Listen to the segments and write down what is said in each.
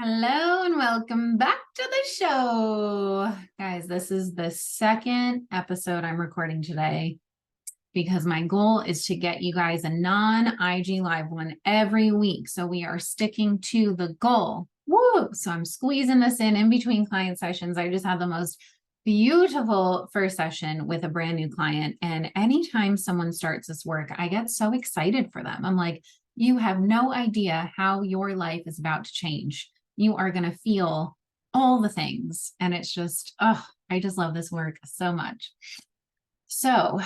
Hello and welcome back to the show. Guys, this is the second episode I'm recording today because my goal is to get you guys a non-IG live one every week. So we are sticking to the goal. Woo! So I'm squeezing this in between client sessions. I just had the most beautiful first session with a brand new client. And anytime someone starts this work, I get so excited for them. I'm like, you have no idea how your life is about to change. You are going to feel all the things. And it's just, oh, I just love this work so much. So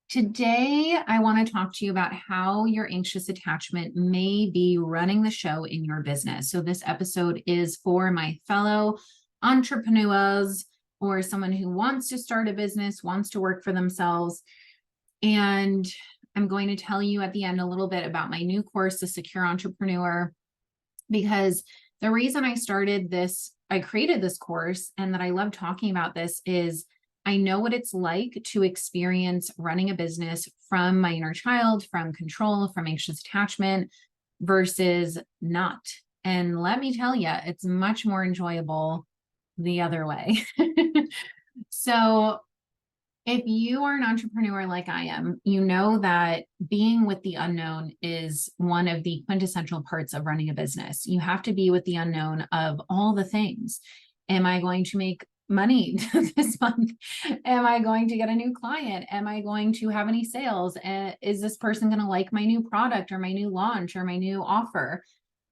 today I want to talk to you about how your anxious attachment may be running the show in your business. So this episode is for my fellow entrepreneurs or someone who wants to start a business, wants to work for themselves. And I'm going to tell you at the end a little bit about my new course, The Secure Entrepreneur, because the reason I created this course and that I love talking about this is I know what it's like to experience running a business from my inner child, from control, from anxious attachment versus not. And let me tell you, it's much more enjoyable the other way. So if you are an entrepreneur like I am, you know that being with the unknown is one of the quintessential parts of running a business. You have to be with the unknown of all the things. Am I going to make money this month? Am I going to get a new client? Am I going to have any sales? Is this person going to like my new product or my new launch or my new offer?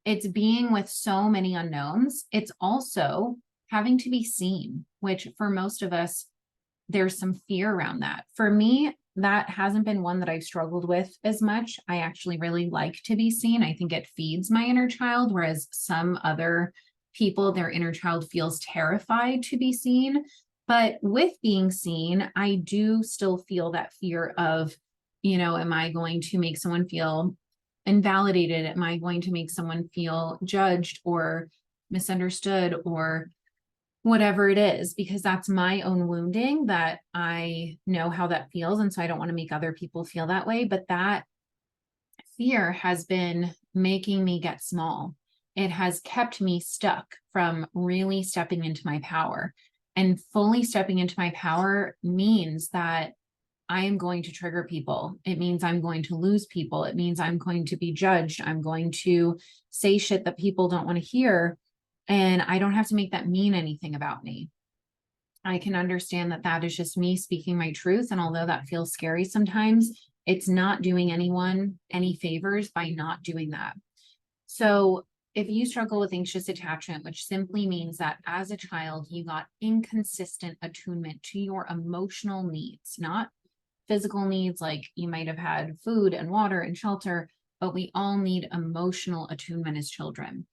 It's being with so many unknowns. It's also having to be seen, which for most of us, there's some fear around that. For me, that hasn't been one that I've struggled with as much. I actually really like to be seen. I think it feeds my inner child, whereas some other people, their inner child feels terrified to be seen. But with being seen, I do still feel that fear of, am I going to make someone feel invalidated? Am I going to make someone feel judged or misunderstood or whatever it is, because that's my own wounding that I know how that feels. And so I don't want to make other people feel that way. But that fear has been making me get small. It has kept me stuck from really stepping into my power. And fully stepping into my power means that I am going to trigger people. It means I'm going to lose people. It means I'm going to be judged. I'm going to say shit that people don't want to hear. And I don't have to make that mean anything about me. I can understand that that is just me speaking my truth. And although that feels scary sometimes, it's not doing anyone any favors by not doing that. So if you struggle with anxious attachment, which simply means that as a child, you got inconsistent attunement to your emotional needs, not physical needs, like you might have had food and water and shelter, but we all need emotional attunement as children.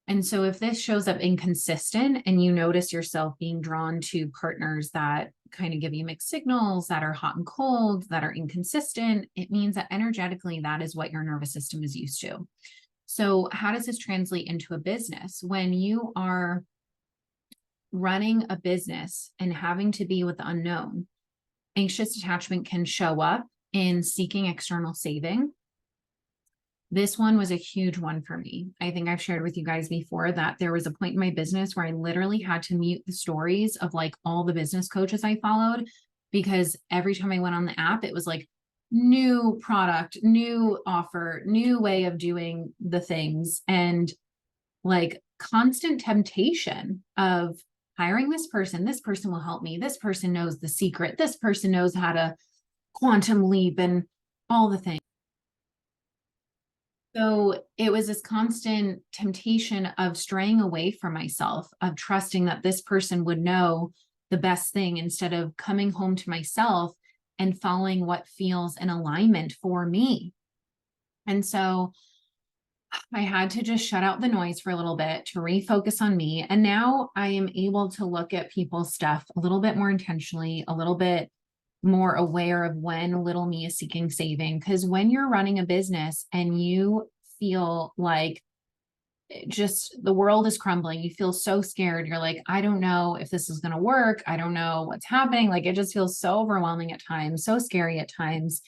And so if this shows up inconsistent and you notice yourself being drawn to partners that kind of give you mixed signals, that are hot and cold, that are inconsistent, it means that energetically that is what your nervous system is used to. So how does this translate into a business? When you are running a business and having to be with the unknown, anxious attachment can show up in seeking external saving. This one was a huge one for me. I think I've shared with you guys before that there was a point in my business where I literally had to mute the stories of like all the business coaches I followed, because every time I went on the app, it was like new product, new offer, new way of doing the things, and like constant temptation of hiring this person will help me, this person knows the secret, this person knows how to quantum leap and all the things. So it was this constant temptation of straying away from myself, of trusting that this person would know the best thing instead of coming home to myself and following what feels in alignment for me. And so I had to just shut out the noise for a little bit to refocus on me. And now I am able to look at people's stuff a little bit more intentionally, a little bit more aware of when little me is seeking saving. Because when you're running a business and you feel like just the world is crumbling, you feel so scared. You're like, I don't know if this is going to work. I don't know what's happening. Like it just feels so overwhelming at times, so scary at times.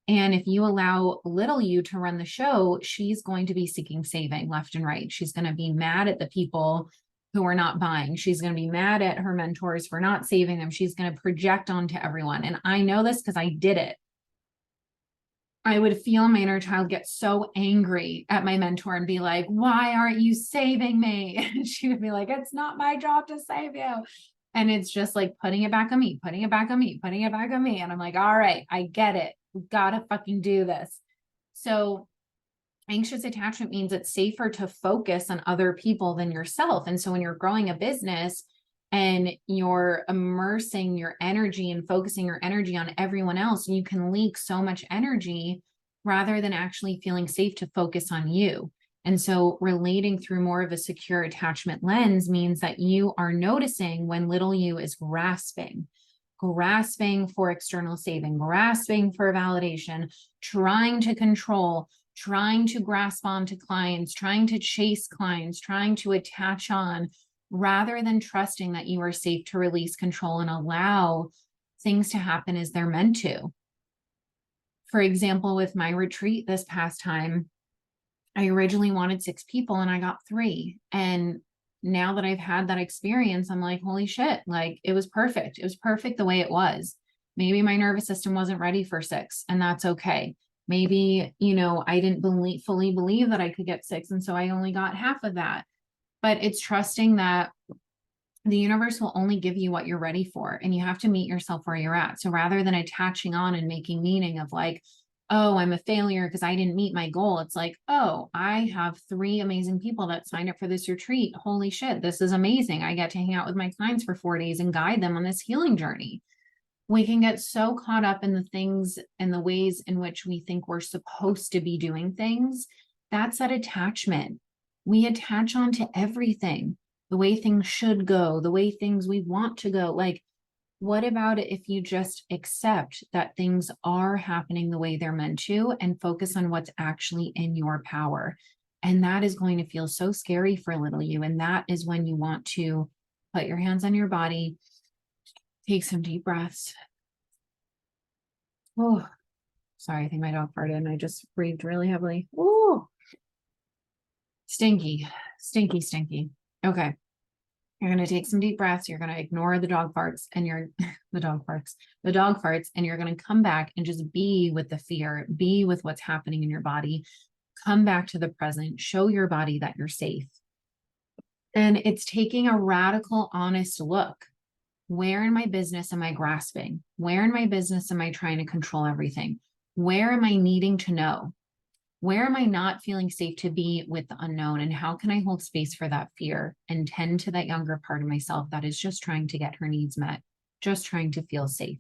And if you allow little you to run the show, she's going to be seeking saving left and right. She's going to be mad at the people who are not buying. She's going to be mad at her mentors for not saving them. She's going to project onto everyone. And I know this because I did it. I would feel my inner child get so angry at my mentor and be like, why aren't you saving me? And she would be like, it's not my job to save you. And it's just like putting it back on me, putting it back on me, putting it back on me. And I'm like, all right, I get it. We've got to fucking do this. So anxious attachment means it's safer to focus on other people than yourself. And so when you're growing a business and you're immersing your energy and focusing your energy on everyone else, you can leak so much energy rather than actually feeling safe to focus on you. And so relating through more of a secure attachment lens means that you are noticing when little you is grasping for external saving, grasping for validation, trying to control, trying to grasp onto clients, trying to chase clients, trying to attach on, rather than trusting that you are safe to release control and allow things to happen as they're meant to. For example, with my retreat this past time, I originally wanted 6 people and I got 3. And now that I've had that experience, I'm like, holy shit, like it was perfect. It was perfect the way it was. Maybe my nervous system wasn't ready for 6, and that's okay. Maybe, I didn't fully believe that I could get 6. And so I only got half of that. But it's trusting that the universe will only give you what you're ready for, and you have to meet yourself where you're at. So rather than attaching on and making meaning of like, oh, I'm a failure because I didn't meet my goal, it's like, oh, I have 3 amazing people that signed up for this retreat. Holy shit, this is amazing. I get to hang out with my clients for 4 days and guide them on this healing journey. We can get so caught up in the things and the ways in which we think we're supposed to be doing things. That's that attachment. We attach on to everything, the way things should go, the way things we want to go. Like, what about it if you just accept that things are happening the way they're meant to and focus on what's actually in your power? And that is going to feel so scary for little you. And that is when you want to put your hands on your body, take some deep breaths. Oh, sorry, I think my dog farted and I just breathed really heavily. Oh, stinky, stinky, stinky. Okay. You're going to take some deep breaths. You're going to ignore the dog farts and the dog farts, and you're going to come back and just be with the fear, be with what's happening in your body. Come back to the present, show your body that you're safe. And it's taking a radical, honest look. Where in my business am I grasping? Where in my business am I trying to control everything? Where am I needing to know? Where am I not feeling safe to be with the unknown? And how can I hold space for that fear and tend to that younger part of myself that is just trying to get her needs met, just trying to feel safe?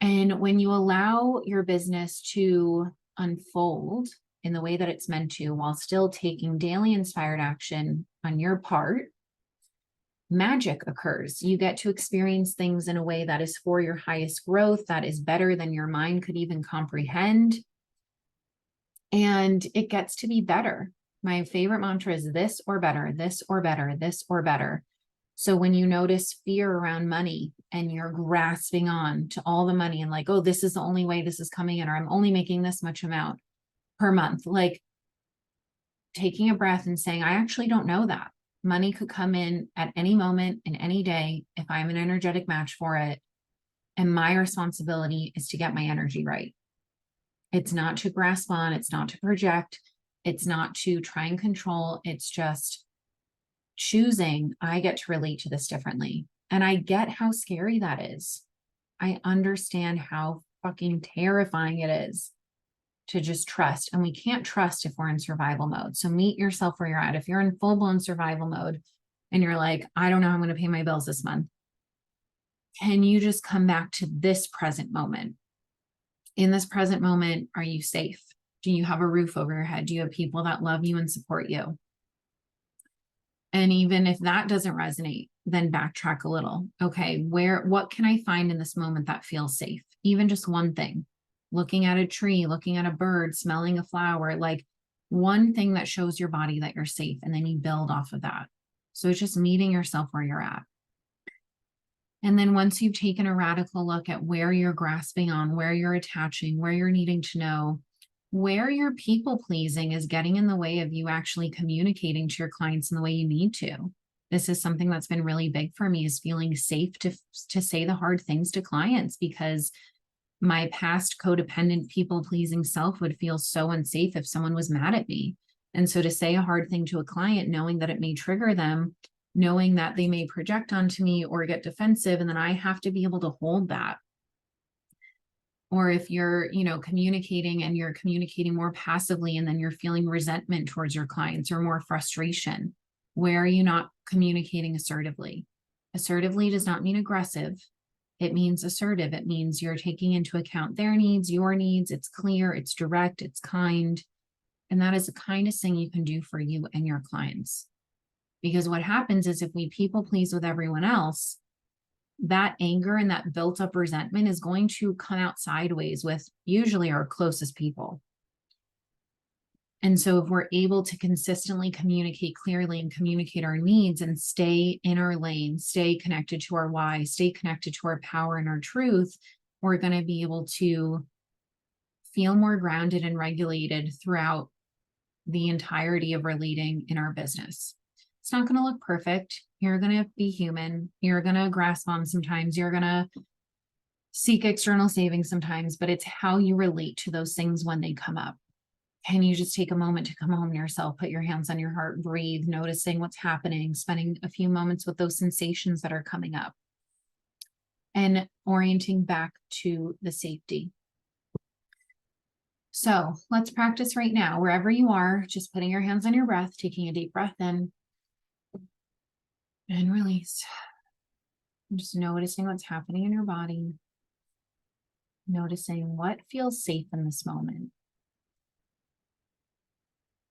And when you allow your business to unfold in the way that it's meant to, while still taking daily inspired action on your part, magic occurs. You get to experience things in a way that is for your highest growth, that is better than your mind could even comprehend. And it gets to be better. My favorite mantra is this or better, this or better, this or better. So when you notice fear around money and you're grasping on to all the money and like, oh, this is the only way this is coming in, or I'm only making this much amount per month, like taking a breath and saying, I actually don't know that. Money could come in at any moment in any day if I'm an energetic match for it. And my responsibility is to get my energy right. It's not to grasp on, it's not to project, it's not to try and control. It's just choosing, I get to relate to this differently. And I get how scary that is. I understand how fucking terrifying it is to just trust. And we can't trust if we're in survival mode. So meet yourself where you're at. If you're in full-blown survival mode and you're like, I don't know how I'm going to pay my bills this month, can you just come back to this present moment? In this present moment, are you safe? Do you have a roof over your head? Do you have people that love you and support you? And even if that doesn't resonate, then backtrack a little. Okay, what can I find in this moment that feels safe? Even just one thing. Looking at a tree, looking at a bird, smelling a flower, like one thing that shows your body that you're safe, and then you build off of that. So it's just meeting yourself where you're at. And then once you've taken a radical look at where you're grasping on, where you're attaching, where you're needing to know, where your people pleasing is getting in the way of you actually communicating to your clients in the way you need to. This is something that's been really big for me, is feeling safe to say the hard things to clients, because my past codependent people pleasing self would feel so unsafe if someone was mad at me. And so to say a hard thing to a client, knowing that it may trigger them, knowing that they may project onto me or get defensive, and then I have to be able to hold that. Or if you're, communicating and you're communicating more passively, and then you're feeling resentment towards your clients or more frustration, where are you not communicating assertively? Assertively does not mean aggressive. It means assertive. It means you're taking into account their needs, your needs. It's clear, it's direct, it's kind. And that is the kindest thing you can do for you and your clients. Because what happens is, if we people please with everyone else, that anger and that built up resentment is going to come out sideways with usually our closest people. And so if we're able to consistently communicate clearly and communicate our needs and stay in our lane, stay connected to our why, stay connected to our power and our truth, we're going to be able to feel more grounded and regulated throughout the entirety of relating in our business. It's not going to look perfect. You're going to be human. You're going to grasp on sometimes. You're going to seek external savings sometimes, but it's how you relate to those things when they come up. Can you just take a moment to come home to yourself, put your hands on your heart, breathe, noticing what's happening, spending a few moments with those sensations that are coming up, and orienting back to the safety. So let's practice right now, wherever you are, just putting your hands on your breath, taking a deep breath in and release. And just noticing what's happening in your body, noticing what feels safe in this moment.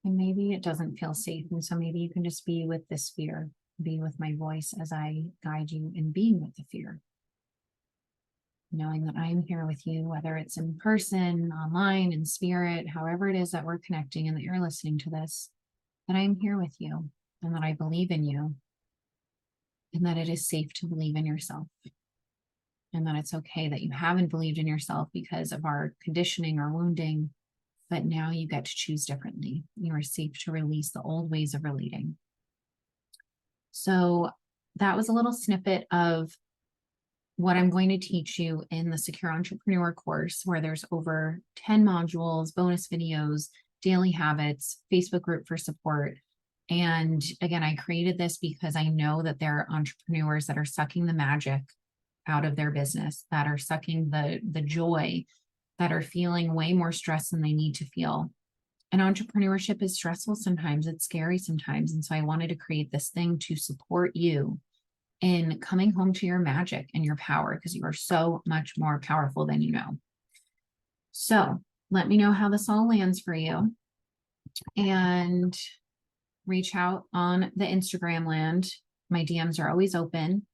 And maybe it doesn't feel safe. And so maybe you can just be with this fear, be with my voice as I guide you in being with the fear. Knowing that I'm here with you, whether it's in person, online, in spirit, however it is that we're connecting and that you're listening to this, that I'm here with you and that I believe in you, and that it is safe to believe in yourself, and that it's okay that you haven't believed in yourself because of our conditioning or wounding, but now you get to choose differently. You are safe to release the old ways of relating. So that was a little snippet of what I'm going to teach you in the Secure Entrepreneur course, where there's over 10 modules, bonus videos, daily habits, Facebook group for support. And again, I created this because I know that there are entrepreneurs that are sucking the magic out of their business, that are sucking the joy, that are feeling way more stress than they need to feel. And entrepreneurship is stressful sometimes, it's scary sometimes. And so I wanted to create this thing to support you in coming home to your magic and your power, because you are so much more powerful than you know. So let me know how this all lands for you, and reach out on the Instagram land. My DMs are always open.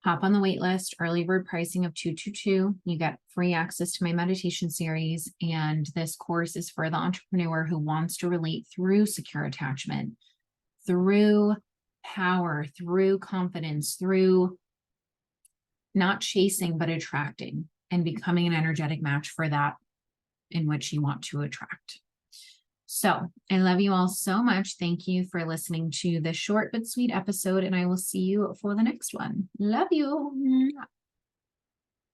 Hop on the wait list, early bird pricing of $222. You get free access to my meditation series. And this course is for the entrepreneur who wants to relate through secure attachment, through power, through confidence, through not chasing, but attracting and becoming an energetic match for that in which you want to attract. So I love you all so much. Thank you for listening to this short but sweet episode, and I will see you for the next one. Love you.